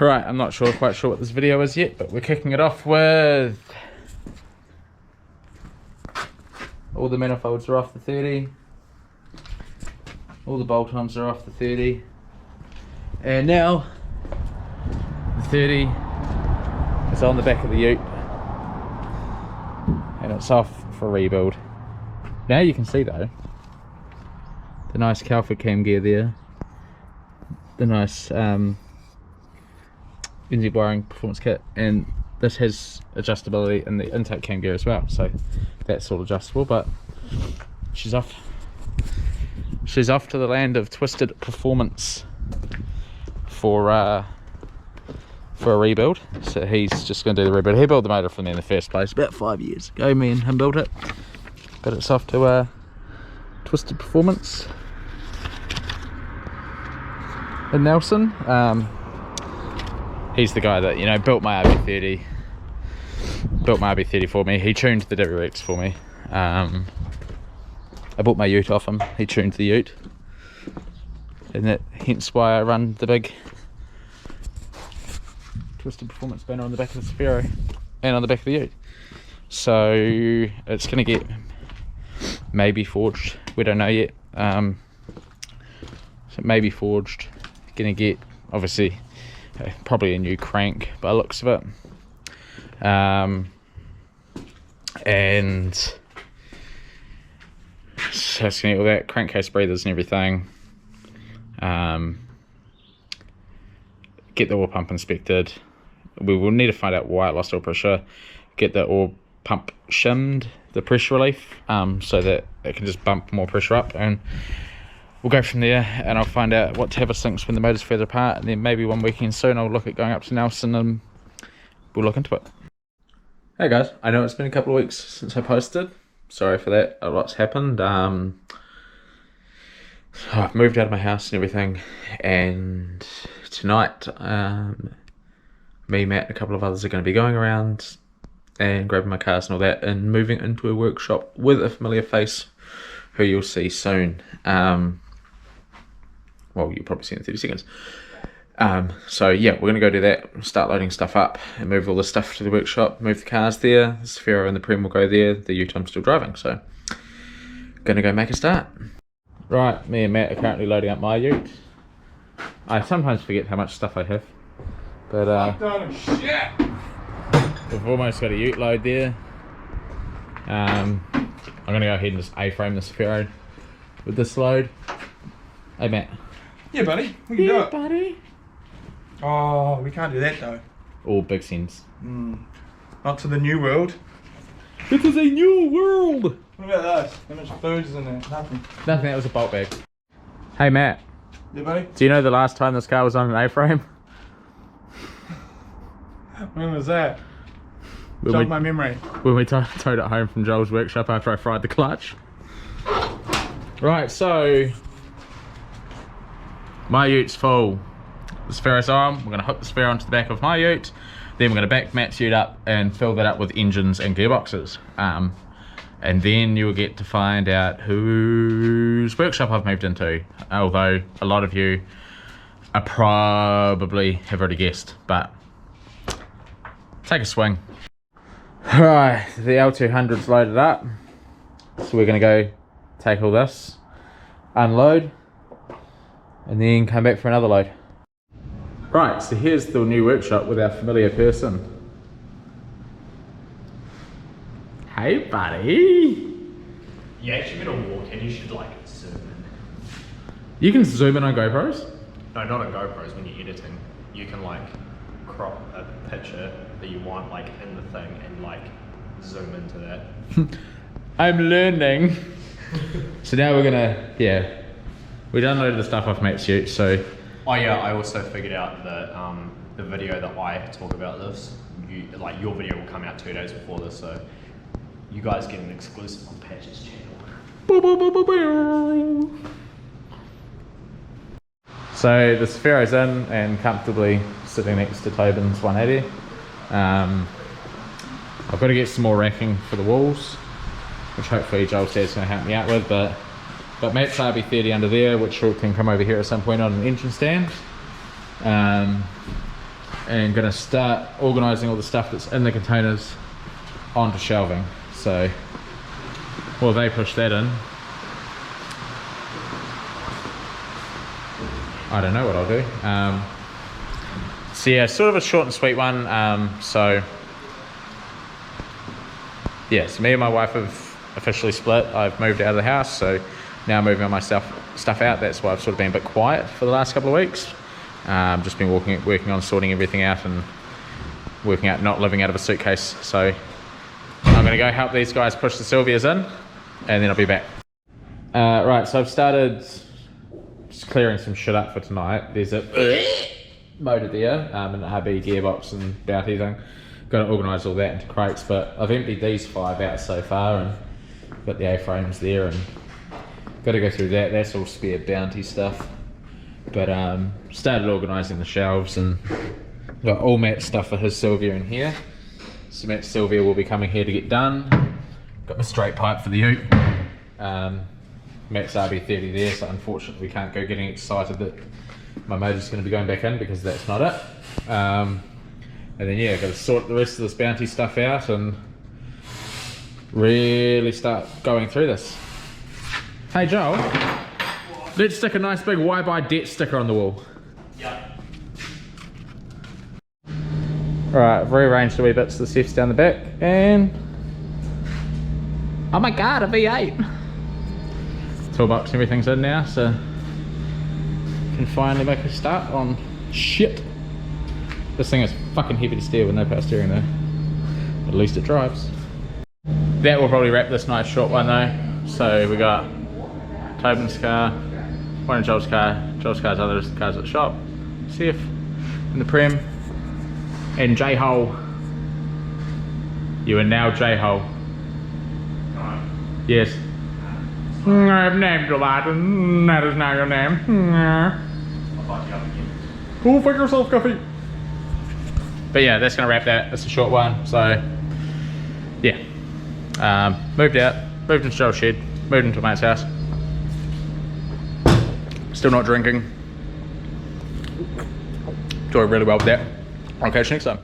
Right, I'm not quite sure what this video is yet, but we're kicking it off with all the manifolds are off the 30, all the bolt-ons are off the 30, and now the 30 is on the back of the ute and it's off for rebuild. Now you can see though the nice Calford cam gear there, the nice NZ wiring performance kit, and this has adjustability in the intake cam gear as well, so that's all adjustable. But she's off to the land of twisted performance for a rebuild. So he's just going to do the rebuild. He built the motor for me in the first place about 5 years ago. Me and him built it, but it's off to twisted performance in Nelson. He's the guy that, you know, built my RB30 for me. He tuned the WX for me. I bought my ute off him. He tuned the ute, and that hence why I run the big twisted performance banner on the back of the Sphero and on the back of the ute. So it's gonna get maybe forged. We don't know yet. So maybe forged. Gonna get obviously probably a new crank by the looks of it, and so it's gonna get all that crankcase breathers and everything. Get the oil pump inspected. We will need to find out why it lost oil pressure. Get the oil pump shimmed, the pressure relief, so that it can just bump more pressure up, and we'll go from there. And I'll find out what to have a sinks when the motor's further apart, and then maybe one weekend soon I'll look at going up to Nelson and we'll look into it. Hey guys, I know it's been a couple of weeks since I posted. Sorry for that, a lot's happened. I've moved out of my house and everything, and tonight me, Matt and a couple of others are going to be going around and grabbing my cars and all that and moving into a workshop with a familiar face who you'll see soon. Well, you'll probably see in 30 seconds. So yeah, we're going to go do that, start loading stuff up and move all the stuff to the workshop, move the cars there, the Sphero and the Prem will go there, the ute I'm still driving, so going to go make a start. Right, me and Matt are currently loading up my ute. I sometimes forget how much stuff I have, but shit. We've almost got a ute load there. I'm going to go ahead and just A-frame the Sphero with this load. Hey Matt. Yeah buddy, we can do it. Buddy. Oh, we can't do that though. All big sense. Not to the new world. This is a new world! What about this? How much food is in there? Nothing. Nothing, that was a bulk bag. Hey Matt. Yeah buddy? Do you know the last time this car was on an A-frame? When was that? When Jog my memory. When we towed it home from Joel's workshop after I fried the clutch. Right, so my ute's full. The Sphero's on. We're going to hook the Sphero onto the back of my ute. Then we're going to back Matt's ute up and fill that up with engines and gearboxes. And then you'll get to find out whose workshop I've moved into. Although a lot of you are probably have already guessed, but take a swing. Right, the L200's loaded up. So we're going to go take all this, unload, and then come back for another load. Right, so here's the new workshop with our familiar person. Hey buddy! You actually better walk in, you should like zoom in. You can zoom in on GoPros? No, not on GoPros, when you're editing. You can like crop a picture that you want like in the thing and like zoom into that. I'm learning. So now we're gonna, yeah. We downloaded the stuff off Matt's ute, so. Oh yeah, I also figured out that the video that I talk about this, your video will come out 2 days before this, so you guys get an exclusive on Patch's channel. So the Sphero's in and comfortably sitting next to Tobin's 180. I've got to get some more racking for the walls, which hopefully Joel says is going to help me out with, but Matt's RB30 under there, which can come over here at some point on an engine stand. and gonna start organising all the stuff that's in the containers onto shelving. So while they push that in, I don't know what I'll do. So yeah, sort of a short and sweet one. So yes, me and my wife have officially split. I've moved out of the house, so now moving all my stuff out. That's why I've sort of been a bit quiet for the last couple of weeks. Just been working on sorting everything out and working out not living out of a suitcase. So I'm gonna go help these guys push the Sylvias in, and then I'll be back. Right, so I've started just clearing some shit up for tonight. There's a motor there, and a hubby, gearbox and bounty thing. Got to organise all that into crates, but I've emptied these 5 out so far and got the A-frames there, and got to go through that. That's all spare bounty stuff. But started organising the shelves and got all Matt's stuff for his Sylvia in here. So Matt's Sylvia will be coming here to get done. Got my straight pipe for the ute. Matt's RB30 there, so unfortunately we can't go getting excited that my motor's going to be going back in because that's not it. And then yeah, got to sort the rest of this bounty stuff out and really start going through this. Hey Joel, let's stick a nice big why buy debt sticker on the wall. Yeah. Alright, I've rearranged the wee bits of the sets down the back, and oh my god, a V8! Toolbox, everything's in now, so can finally make a start on shit. This thing is fucking heavy to steer with no power steering though. At least it drives. That will probably wrap this nice short one though. So we got Tobin's car, one in Joel's car's other cars at the shop, CF in the Prem, and J-Hole. You are now J-Hole. Yes. I've named you that, and that is now your name. Go fuck yourself, Guffy. But yeah, that's gonna wrap that. It's a short one, so yeah. Moved out, moved into Joel's shed, moved into a mate's house. Still not drinking. Doing really well with that. I'll catch you next time.